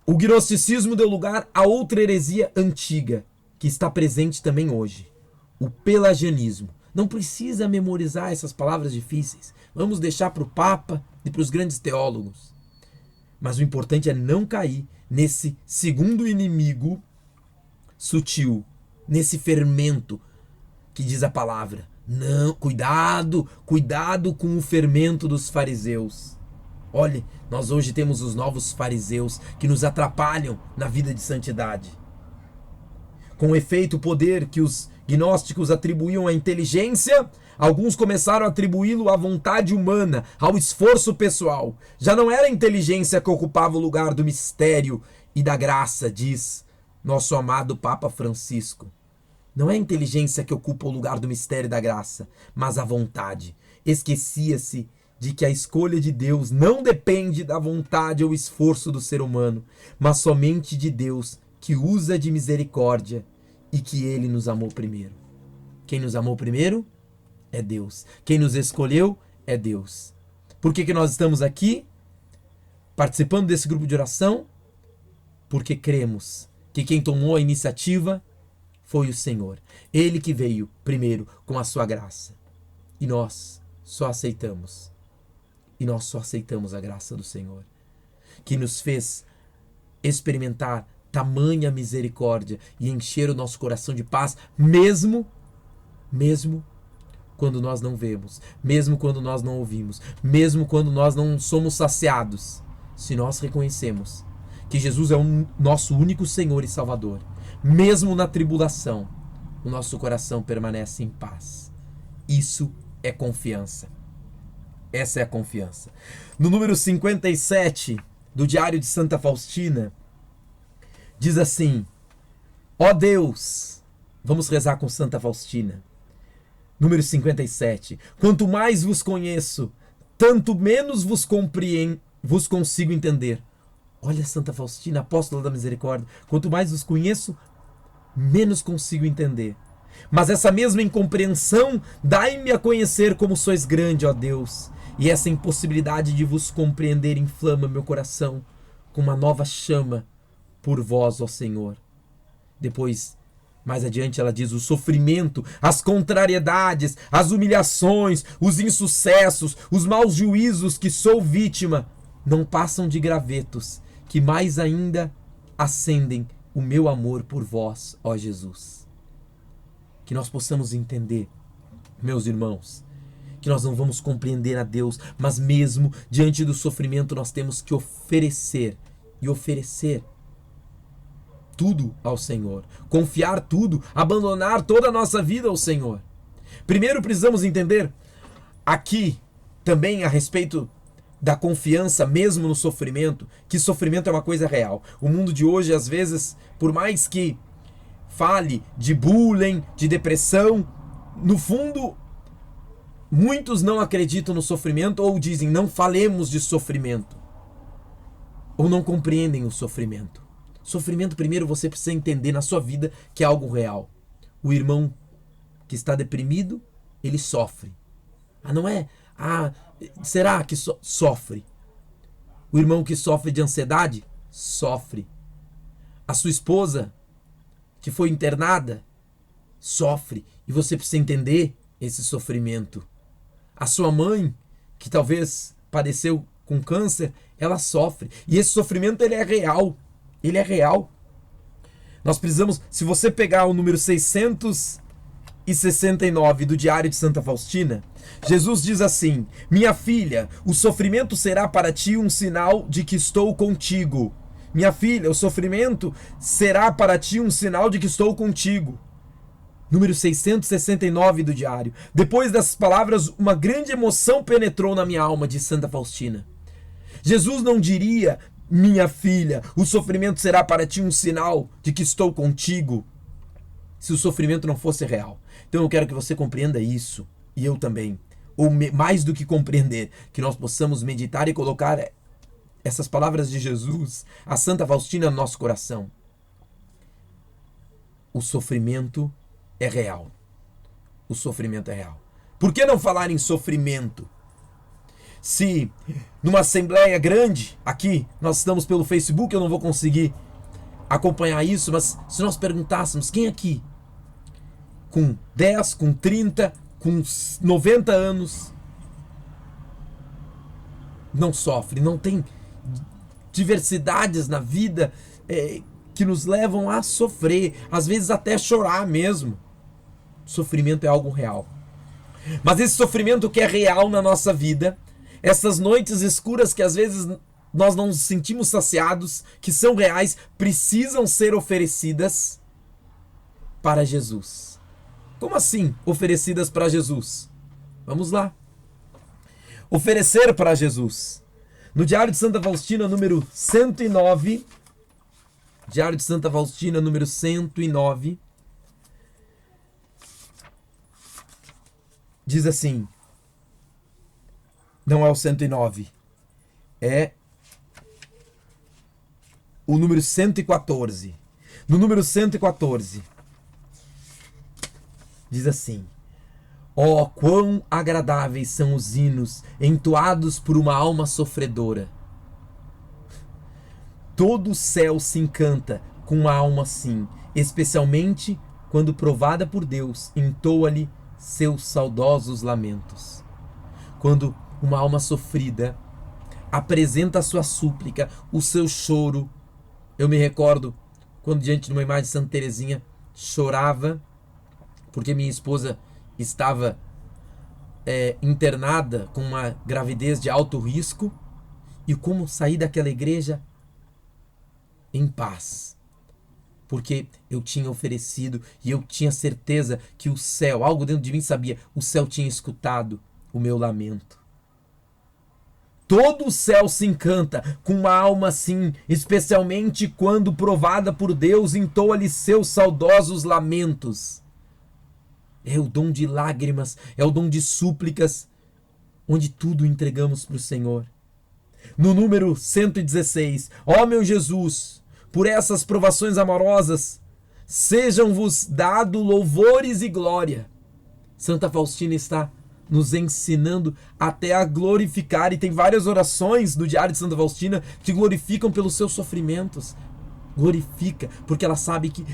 O gnosticismo deu lugar a outra heresia antiga, que está presente também hoje. O pelagianismo. Não precisa memorizar essas palavras difíceis. Vamos deixar para o Papa e para os grandes teólogos. Mas o importante é não cair nesse segundo inimigo sutil, nesse fermento que diz a palavra. Não, cuidado com o fermento dos fariseus. Olha, nós hoje temos os novos fariseus que nos atrapalham na vida de santidade. Com efeito, o poder que os gnósticos atribuíam à inteligência, alguns começaram a atribuí-lo à vontade humana, ao esforço pessoal. Já não era a inteligência que ocupava o lugar do mistério e da graça, diz nosso amado Papa Francisco. Não é a inteligência que ocupa o lugar do mistério e da graça, mas a vontade. Esquecia-se de que a escolha de Deus não depende da vontade ou esforço do ser humano, mas somente de Deus, que usa de misericórdia e que Ele nos amou primeiro. Quem nos amou primeiro é Deus. Quem nos escolheu é Deus. Por que nós estamos aqui participando desse grupo de oração? Porque cremos que quem tomou a iniciativa foi o Senhor. Ele que veio primeiro com a sua graça. E nós só aceitamos. E nós só aceitamos a graça do Senhor, que nos fez experimentar tamanha misericórdia e encher o nosso coração de paz, mesmo quando nós não vemos, mesmo quando nós não ouvimos, mesmo quando nós não somos saciados. Se nós reconhecemos que Jesus é o nosso único Senhor e Salvador, mesmo na tribulação, o nosso coração permanece em paz. Isso é confiança. Essa é a confiança. No número 57 do Diário de Santa Faustina, diz assim: ó Deus, vamos rezar com Santa Faustina. Número 57. Quanto mais vos conheço, tanto menos vos consigo entender. Olha Santa Faustina, apóstola da misericórdia. Quanto mais vos conheço, menos consigo entender. Mas essa mesma incompreensão dai-me a conhecer como sois grande, ó Deus. E essa impossibilidade de vos compreender inflama meu coração com uma nova chama por vós, ó Senhor. Depois, mais adiante, ela diz: o sofrimento, as contrariedades, as humilhações, os insucessos, os maus juízos que sou vítima, não passam de gravetos, que mais ainda acendem o meu amor por vós, ó Jesus. Que nós possamos entender, meus irmãos, que nós não vamos compreender a Deus, mas mesmo diante do sofrimento nós temos que oferecer tudo ao Senhor, confiar tudo, abandonar toda a nossa vida ao Senhor. Primeiro precisamos entender aqui também a respeito da confiança mesmo no sofrimento, que sofrimento é uma coisa real. O mundo de hoje, às vezes, por mais que fale de bullying, de depressão, no fundo, muitos não acreditam no sofrimento ou dizem: não falemos de sofrimento, ou não compreendem o sofrimento. Sofrimento, primeiro, você precisa entender na sua vida que é algo real. O irmão que está deprimido, ele sofre. Não é? Será que sofre? O irmão que sofre de ansiedade, sofre. A sua esposa, que foi internada, sofre. E você precisa entender esse sofrimento. A sua mãe, que talvez padeceu com câncer, ela sofre. E esse sofrimento, ele é real. Ele é real. Nós precisamos, se você pegar o número 669 do Diário de Santa Faustina, Jesus diz assim: minha filha, o sofrimento será para ti um sinal de que estou contigo. Minha filha, o sofrimento será para ti um sinal de que estou contigo. Número 669 do Diário. Depois dessas palavras, uma grande emoção penetrou na minha alma, diz Santa Faustina. Jesus não diria: minha filha, o sofrimento será para ti um sinal de que estou contigo, se o sofrimento não fosse real. Então eu quero que você compreenda isso, e eu também. Ou mais do que compreender, que nós possamos meditar e colocar essas palavras de Jesus, a Santa Faustina, no nosso coração. O sofrimento é real. O sofrimento é real. Por que não falar em sofrimento? Se numa assembleia grande, aqui nós estamos pelo Facebook, eu não vou conseguir acompanhar isso, mas se nós perguntássemos quem aqui, com 10, com 30, com 90 anos, não sofre, não tem diversidades na vida que nos levam a sofrer, às vezes até chorar mesmo. Sofrimento é algo real. Mas esse sofrimento que é real na nossa vida, essas noites escuras que às vezes nós não nos sentimos saciados, que são reais, precisam ser oferecidas. para Jesus. Como assim, oferecidas para Jesus? Vamos lá. Oferecer para Jesus. No Diário de Santa Faustina, número 109, Diário de Santa Faustina, número 109, diz assim, não é o 109, é o número 114. No número 114, diz assim: ó, quão agradáveis são os hinos entoados por uma alma sofredora. Todo o céu se encanta com uma alma assim, especialmente quando provada por Deus, entoa-lhe seus saudosos lamentos. Quando uma alma sofrida apresenta a sua súplica, o seu choro. Eu me recordo quando, diante de uma imagem de Santa Teresinha, chorava porque minha esposa estava internada com uma gravidez de alto risco, e como saí daquela igreja em paz, porque eu tinha oferecido e eu tinha certeza que o céu, algo dentro de mim sabia, o céu tinha escutado o meu lamento. Todo o céu se encanta com uma alma assim, especialmente quando provada por Deus, entoa-lhe seus saudosos lamentos. É o dom de lágrimas, é o dom de súplicas, onde tudo entregamos para o Senhor. No número 116, ó meu Jesus, por essas provações amorosas, sejam-vos dado louvores e glória. Santa Faustina está nos ensinando até a glorificar, e tem várias orações do Diário de Santa Faustina que glorificam pelos seus sofrimentos. Glorifica, porque ela sabe que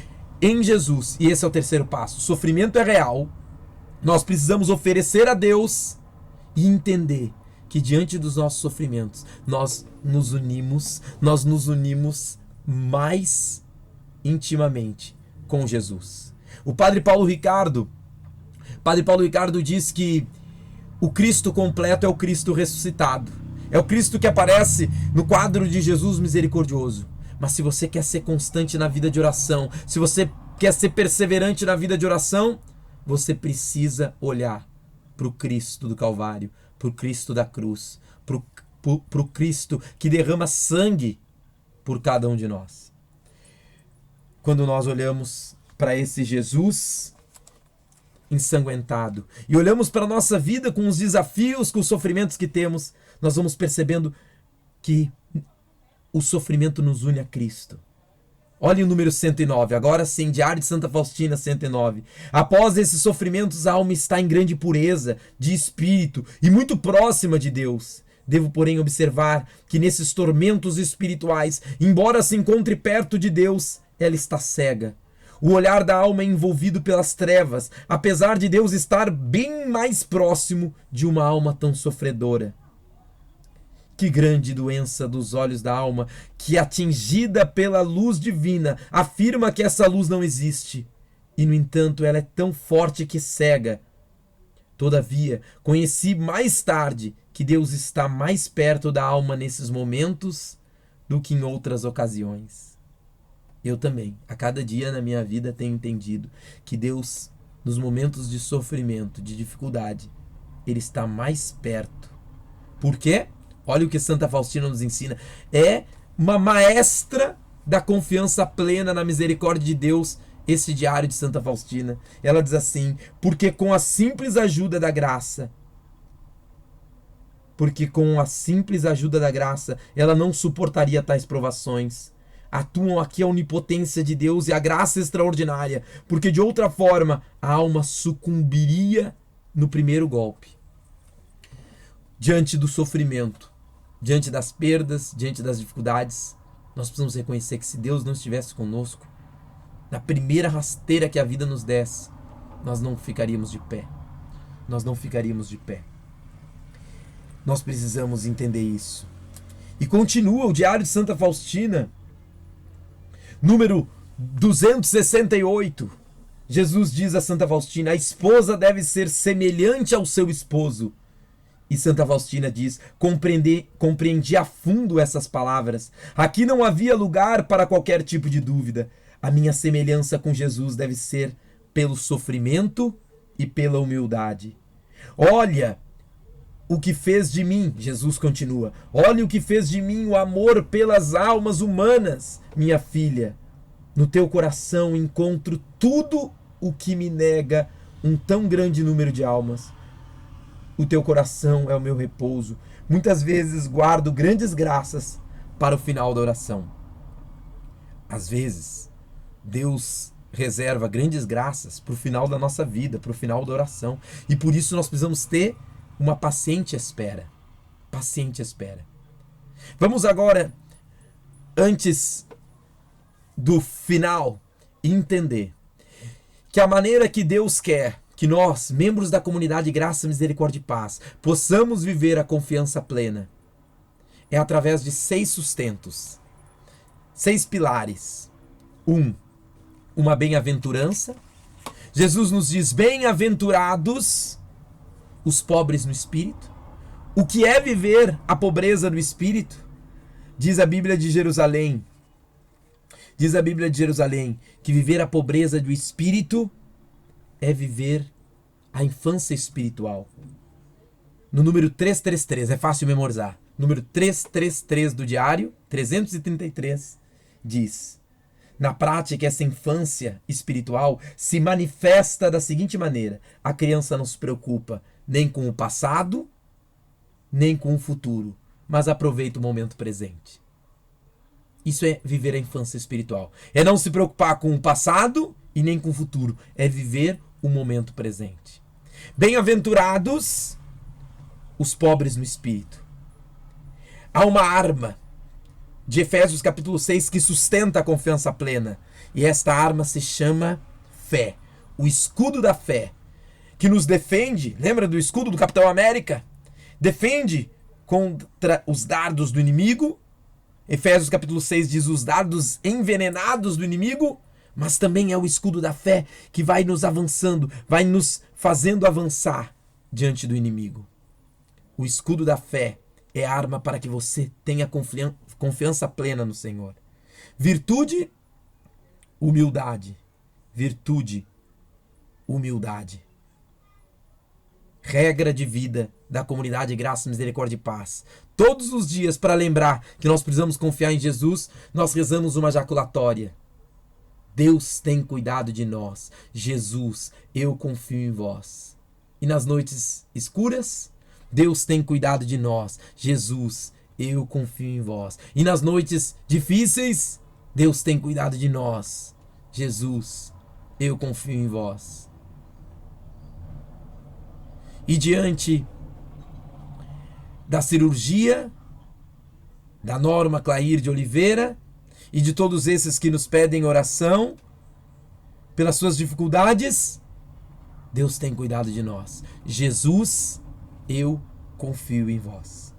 em Jesus, e esse é o terceiro passo, o sofrimento é real, nós precisamos oferecer a Deus e entender que diante dos nossos sofrimentos nós nos unimos mais intimamente com Jesus. O Padre Paulo Ricardo diz que o Cristo completo é o Cristo ressuscitado. É o Cristo que aparece no quadro de Jesus misericordioso. Mas se você quer ser constante na vida de oração, se você quer ser perseverante na vida de oração, você precisa olhar para o Cristo do Calvário, para o Cristo da cruz, para o Cristo que derrama sangue por cada um de nós. Quando nós olhamos para esse Jesus ensanguentado e olhamos para a nossa vida com os desafios, com os sofrimentos que temos, nós vamos percebendo que o sofrimento nos une a Cristo. Olha o número 109, agora sim, Diário de Santa Faustina 109. Após esses sofrimentos, a alma está em grande pureza de espírito e muito próxima de Deus. Devo, porém, observar que nesses tormentos espirituais, embora se encontre perto de Deus, ela está cega. O olhar da alma é envolvido pelas trevas, apesar de Deus estar bem mais próximo de uma alma tão sofredora. Que grande doença dos olhos da alma, que, atingida pela luz divina, afirma que essa luz não existe. E, no entanto, ela é tão forte que cega. Todavia, conheci mais tarde que Deus está mais perto da alma nesses momentos do que em outras ocasiões. Eu também, a cada dia na minha vida, tenho entendido que Deus, nos momentos de sofrimento, de dificuldade, Ele está mais perto. Por quê? Olha o que Santa Faustina nos ensina. É uma maestra da confiança plena na misericórdia de Deus, esse Diário de Santa Faustina. Ela diz assim: porque com a simples ajuda da graça, ela não suportaria tais provações. Atuam aqui a onipotência de Deus e a graça extraordinária, porque de outra forma a alma sucumbiria no primeiro golpe. Diante do sofrimento, diante das perdas, diante das dificuldades, nós precisamos reconhecer que se Deus não estivesse conosco, na primeira rasteira que a vida nos desse, nós não ficaríamos de pé. Nós não ficaríamos de pé. Nós precisamos entender isso. E continua o Diário de Santa Faustina, número 268. Jesus diz a Santa Faustina: a esposa deve ser semelhante ao seu esposo. E Santa Faustina diz: compreendi a fundo essas palavras. Aqui não havia lugar para qualquer tipo de dúvida. A minha semelhança com Jesus deve ser pelo sofrimento e pela humildade. Olha o que fez de mim, Jesus continua, olha o que fez de mim o amor pelas almas humanas, minha filha. No teu coração encontro tudo o que me nega um tão grande número de almas. O teu coração é o meu repouso. Muitas vezes guardo grandes graças para o final da oração. Às vezes, Deus reserva grandes graças para o final da nossa vida, para o final da oração. E por isso nós precisamos ter uma paciente espera. Paciente espera. Vamos agora, antes do final, entender que a maneira que Deus quer que nós, membros da comunidade Graça, Misericórdia e Paz, possamos viver a confiança plena é através de 6 sustentos, 6 pilares. Uma bem-aventurança. Jesus nos diz: bem-aventurados os pobres no espírito. O que é viver a pobreza no espírito? Diz a Bíblia de Jerusalém. Diz a Bíblia de Jerusalém que viver a pobreza do espírito é viver a infância espiritual. No número 333, é fácil memorizar. Número 333 do diário, 333, diz: na prática, essa infância espiritual se manifesta da seguinte maneira: a criança não se preocupa nem com o passado, nem com o futuro, mas aproveita o momento presente. Isso é viver a infância espiritual. É não se preocupar com o passado e nem com o futuro. É viver o momento presente. Bem-aventurados os pobres no espírito. Há uma arma de Efésios capítulo 6 que sustenta a confiança plena. E esta arma se chama fé. O escudo da fé, que nos defende. Lembra do escudo do Capitão América? Defende contra os dardos do inimigo. Efésios capítulo 6 diz: os dardos envenenados do inimigo. Mas também é o escudo da fé que vai nos avançando, vai nos fazendo avançar diante do inimigo. O escudo da fé é a arma para que você tenha confiança plena no Senhor. Virtude, humildade. Virtude, humildade. Regra de vida da comunidade Graça, Misericórdia e Paz. Todos os dias, para lembrar que nós precisamos confiar em Jesus, nós rezamos uma jaculatória. Deus tem cuidado de nós. Jesus, eu confio em vós. E nas noites escuras, Deus tem cuidado de nós. Jesus, eu confio em vós. E nas noites difíceis, Deus tem cuidado de nós. Jesus, eu confio em vós. E diante da cirurgia da Norma Clair de Oliveira e de todos esses que nos pedem oração pelas suas dificuldades, Deus tem cuidado de nós. Jesus, eu confio em vós.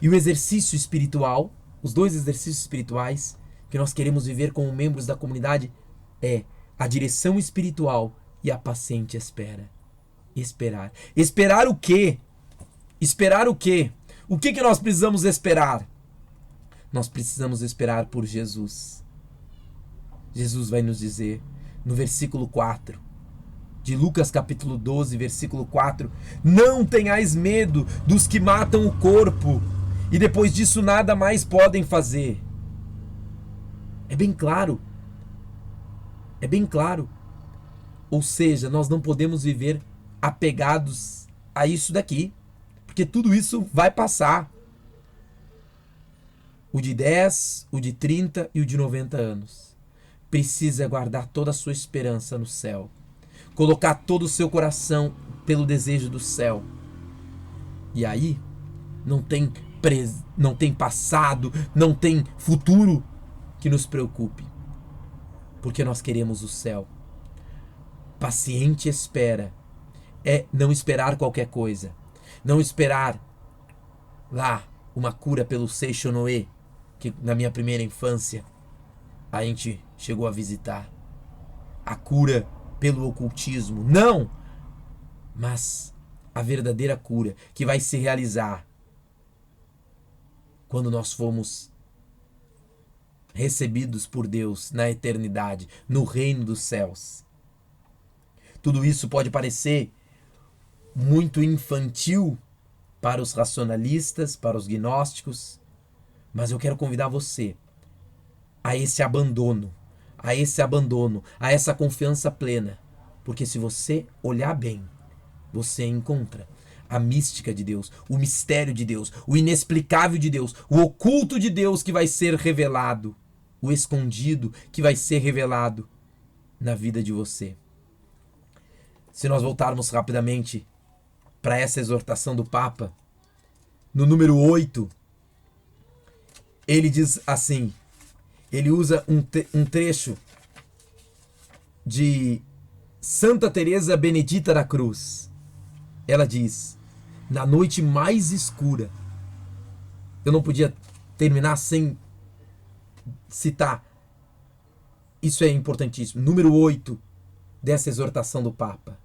E o exercício espiritual, os 2 exercícios espirituais que nós queremos viver como membros da comunidade é a direção espiritual e a paciente espera. Esperar. Esperar o quê? Esperar o quê? O que nós precisamos esperar? Nós precisamos esperar por Jesus. Jesus vai nos dizer no versículo 4 de Lucas capítulo 12, versículo 4: não tenhais medo dos que matam o corpo e depois disso nada mais podem fazer. É bem claro. É bem claro. Ou seja, nós não podemos viver apegados a isso daqui, porque tudo isso vai passar. O de 10, o de 30 e o de 90 anos. Precisa guardar toda a sua esperança no céu. Colocar todo o seu coração pelo desejo do céu. E aí, não tem passado, não tem futuro que nos preocupe. Porque nós queremos o céu. Paciente espera é não esperar qualquer coisa. Não esperar lá uma cura pelo Seixonoe, que na minha primeira infância a gente chegou a visitar. A cura pelo ocultismo. Não! Mas a verdadeira cura que vai se realizar quando nós formos recebidos por Deus na eternidade, no reino dos céus. Tudo isso pode parecer muito infantil para os racionalistas, para os gnósticos, mas eu quero convidar você a esse abandono, a essa confiança plena, porque se você olhar bem, você encontra a mística de Deus, o mistério de Deus, o inexplicável de Deus, o oculto de Deus que vai ser revelado, o escondido que vai ser revelado na vida de você. Se nós voltarmos rapidamente para essa exortação do Papa, no número 8, ele diz assim, ele usa um trecho de Santa Teresa Benedita da Cruz. Ela diz, na noite mais escura, eu não podia terminar sem citar, isso é importantíssimo, número 8 dessa exortação do Papa.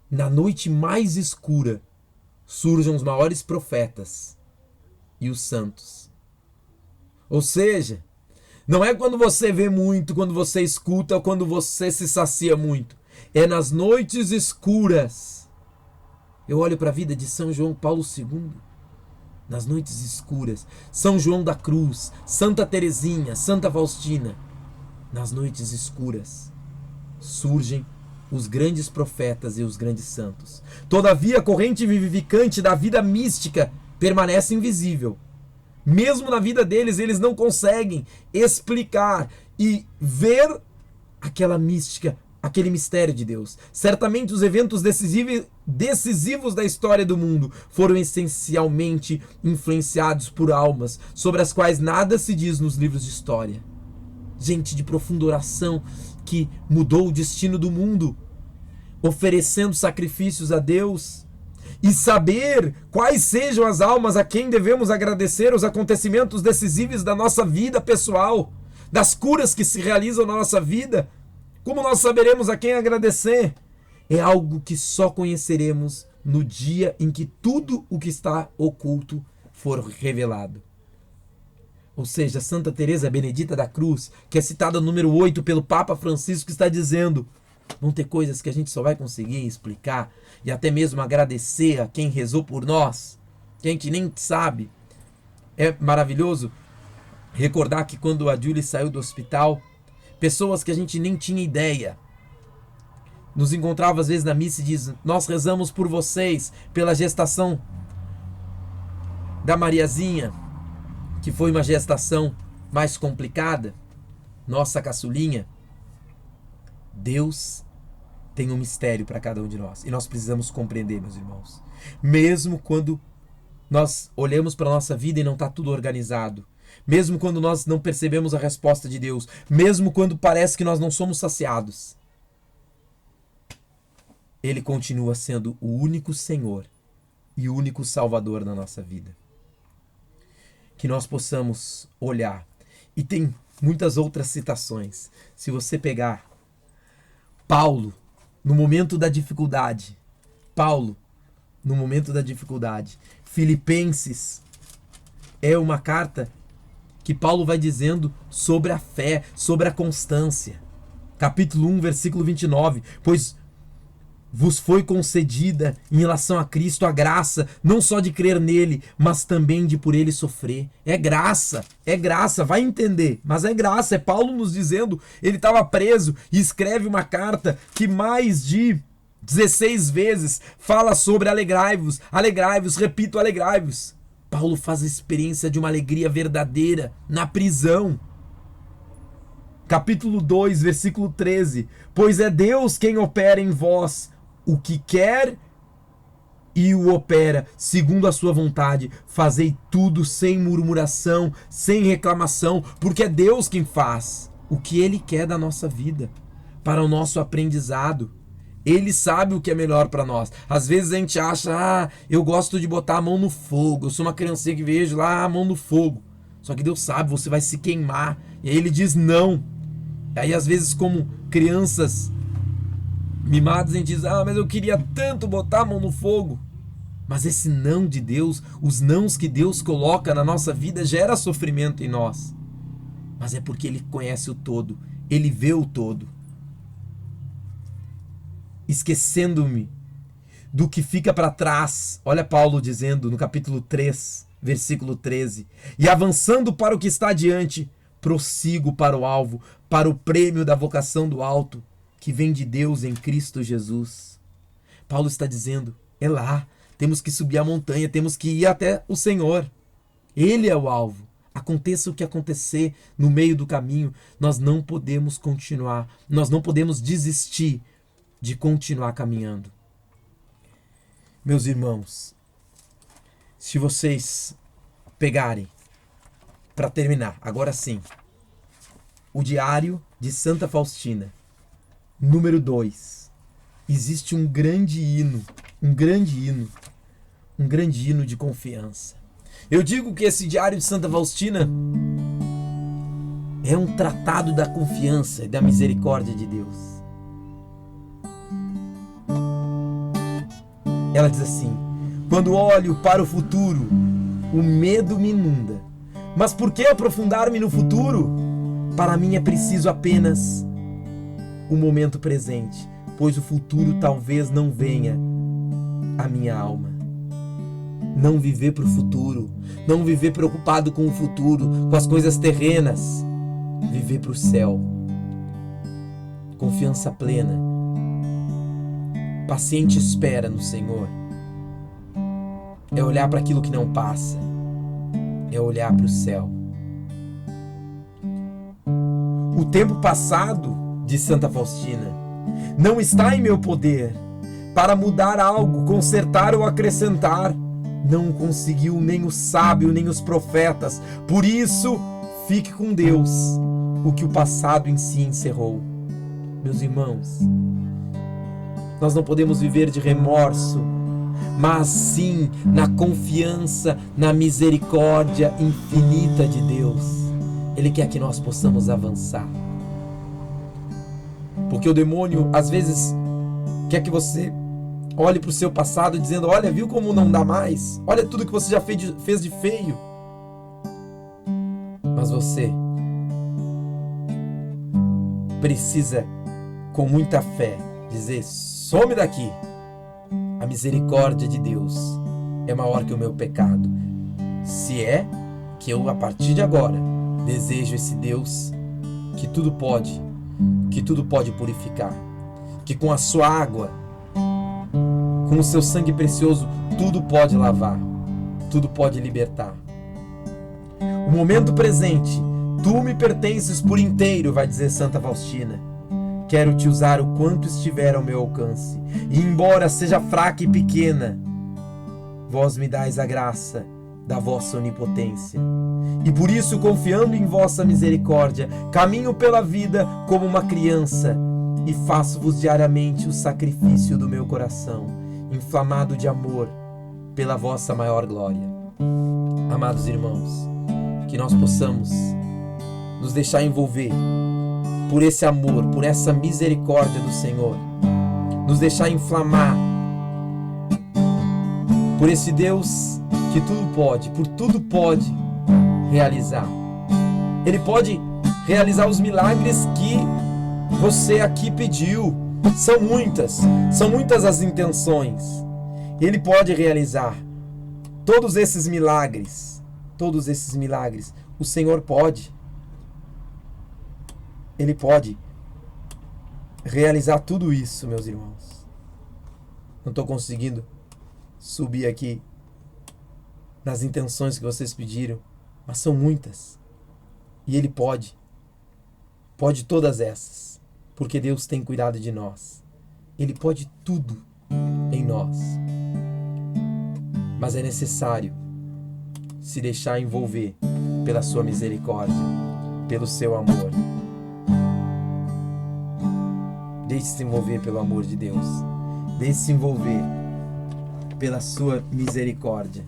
Na noite mais escura surgem os maiores profetas e os santos. Ou seja, não é quando você vê muito, quando você escuta ou quando você se sacia muito. É nas noites escuras. Eu olho para a vida de São João Paulo II. Nas noites escuras. São João da Cruz, Santa Teresinha, Santa Faustina. Nas noites escuras surgem os grandes profetas e os grandes santos. Todavia, a corrente vivificante da vida mística permanece invisível. Mesmo na vida deles, eles não conseguem explicar e ver aquela mística, aquele mistério de Deus. Certamente os eventos decisivos da história do mundo foram essencialmente influenciados por almas sobre as quais nada se diz nos livros de história. Gente de profunda oração que mudou o destino do mundo, oferecendo sacrifícios a Deus. E saber quais sejam as almas a quem devemos agradecer os acontecimentos decisivos da nossa vida pessoal, das curas que se realizam na nossa vida. Como nós saberemos a quem agradecer? É algo que só conheceremos no dia em que tudo o que está oculto for revelado. Ou seja, Santa Teresa Benedita da Cruz, que é citada no número 8 pelo Papa Francisco, está dizendo: vão ter coisas que a gente só vai conseguir explicar e até mesmo agradecer a quem rezou por nós, quem que nem sabe. É maravilhoso recordar que quando a Julie saiu do hospital, pessoas que a gente nem tinha ideia nos encontrava às vezes na missa e diz: nós rezamos por vocês, pela gestação da Mariazinha, que foi uma gestação mais complicada, nossa caçulinha. Deus tem um mistério para cada um de nós e nós precisamos compreender, meus irmãos. Mesmo quando nós olhamos para a nossa vida e não está tudo organizado, mesmo quando nós não percebemos a resposta de Deus, mesmo quando parece que nós não somos saciados, Ele continua sendo o único Senhor e o único Salvador na nossa vida. Que nós possamos olhar. E tem muitas outras citações. Se você pegar Paulo, no momento da dificuldade. Filipenses é uma carta que Paulo vai dizendo sobre a fé, sobre a constância. Capítulo 1, versículo 29. Pois vos foi concedida em relação a Cristo a graça, não só de crer nele, mas também de por ele sofrer. É graça, vai entender, mas é graça. É Paulo nos dizendo, ele estava preso e escreve uma carta que mais de 16 vezes fala sobre alegrai-vos, repito, alegrai-vos. Paulo faz a experiência de uma alegria verdadeira na prisão. Capítulo 2, versículo 13. Pois é Deus quem opera em vós o que quer e o opera segundo a sua vontade. Fazei tudo sem murmuração, sem reclamação, porque é Deus quem faz o que Ele quer da nossa vida, para o nosso aprendizado. Ele sabe o que é melhor para nós. Às vezes a gente acha, eu gosto de botar a mão no fogo, eu sou uma criancinha que vejo lá a mão no fogo. Só que Deus sabe, você vai se queimar. E aí Ele diz não. E aí às vezes, como crianças mimadas, a gente diz, mas eu queria tanto botar a mão no fogo. Mas esse não de Deus, os nãos que Deus coloca na nossa vida, gera sofrimento em nós. mas é porque Ele conhece o todo, Ele vê o todo. Esquecendo-me do que fica para trás, olha Paulo dizendo no capítulo 3, versículo 13, e avançando para o que está adiante, prossigo para o alvo, para o prêmio da vocação do alto, que vem de Deus em Cristo Jesus. Paulo está dizendo, é lá, temos que subir a montanha, temos que ir até o Senhor. Ele é o alvo. Aconteça o que acontecer no meio do caminho, nós não podemos continuar, nós não podemos desistir de continuar caminhando. Meus irmãos, se vocês pegarem, para terminar, agora sim, o Diário de Santa Faustina, número 2, existe um grande hino de confiança. Eu digo que esse Diário de Santa Faustina é um tratado da confiança e da misericórdia de Deus. Ela diz assim: quando olho para o futuro, o medo me inunda. Mas por que aprofundar-me no futuro? Para mim é preciso apenas o momento presente, pois o futuro talvez não venha à minha alma. Não viver para o futuro, não viver preocupado com o futuro, com as coisas terrenas. Viver para o céu. Confiança plena. Paciente espera no Senhor. É olhar para aquilo que não passa. É olhar para o céu. O tempo passado, de Santa Faustina, não está em meu poder para mudar algo, consertar ou acrescentar. Não conseguiu nem o sábio, nem os profetas. Por isso, fique com Deus o que o passado em si encerrou. Meus irmãos, nós não podemos viver de remorso, mas sim na confiança, na misericórdia infinita de Deus. Ele quer que nós possamos avançar. Porque o demônio, às vezes, quer que você olhe para o seu passado dizendo: olha, viu como não dá mais? Olha tudo que você já fez de feio. Mas você precisa, com muita fé, dizer: some daqui. A misericórdia de Deus é maior que o meu pecado. Se é que eu, a partir de agora, desejo esse Deus que tudo pode purificar, que com a sua água, com o seu sangue precioso, tudo pode lavar, tudo pode libertar. O momento presente, tu me pertences por inteiro, vai dizer Santa Faustina. Quero te usar o quanto estiver ao meu alcance, e embora seja fraca e pequena, vós me dais a graça da vossa onipotência. E por isso, confiando em vossa misericórdia, caminho pela vida como uma criança, e faço-vos diariamente o sacrifício do meu coração, inflamado de amor pela vossa maior glória. Amados irmãos, que nós possamos nos deixar envolver por esse amor, por essa misericórdia do Senhor, nos deixar inflamar por esse Deus que tudo pode realizar. Ele pode realizar os milagres que você aqui pediu. São muitas as intenções. Ele pode realizar todos esses milagres. O Senhor pode. Ele pode realizar tudo isso, meus irmãos. Não estou conseguindo subir aqui nas intenções que vocês pediram, mas são muitas. E Ele pode todas essas, porque Deus tem cuidado de nós. Ele pode tudo em nós. Mas é necessário se deixar envolver pela sua misericórdia, pelo seu amor. Deixe-se envolver pelo amor de Deus. Deixe-se envolver pela sua misericórdia.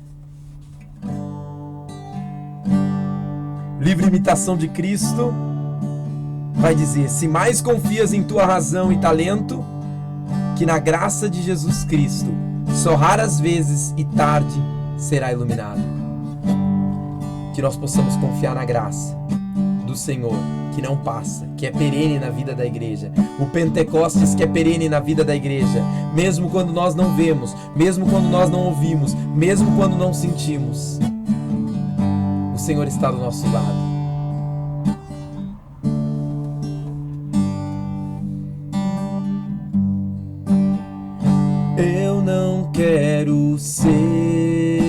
Livre imitação de Cristo vai dizer: se mais confias em tua razão e talento, que na graça de Jesus Cristo, só raras vezes e tarde será iluminado. Que nós possamos confiar na graça do do Senhor, que não passa, que é perene na vida da igreja. O Pentecostes que é perene na vida da igreja. Mesmo quando nós não vemos, mesmo quando nós não ouvimos, mesmo quando não sentimos, o Senhor está do nosso lado. Eu não quero ser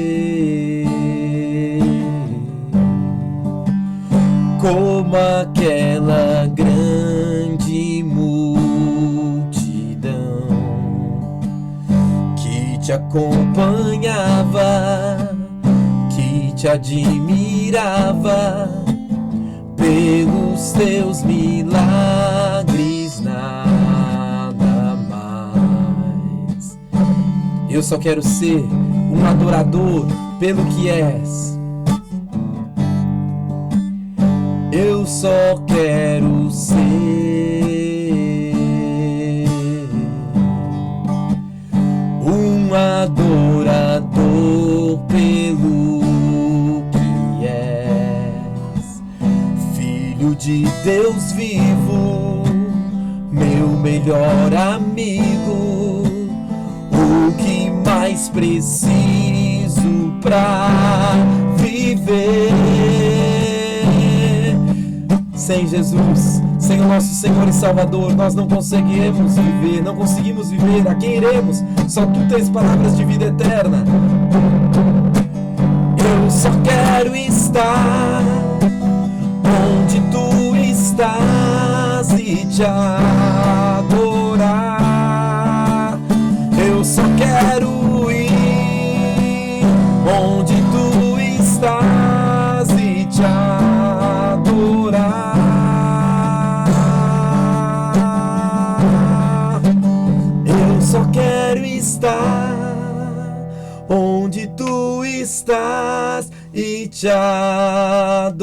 como aquela grande multidão que te acompanhava, que te admirava pelos teus milagres, nada mais. Eu só quero ser um adorador pelo que és. Eu só quero ser um adorador pelo que és. Filho de Deus vivo, meu melhor amigo, o que mais preciso pra viver. Sem Jesus, sem o nosso Senhor e Salvador, nós não conseguimos viver. A quem iremos? Só tu tens palavras de vida eterna. Eu só quero estar onde tu estás e te adorar. Eu só quero ir onde tu estás e te adorar. Eu só quero estar onde tu estás e te adorar.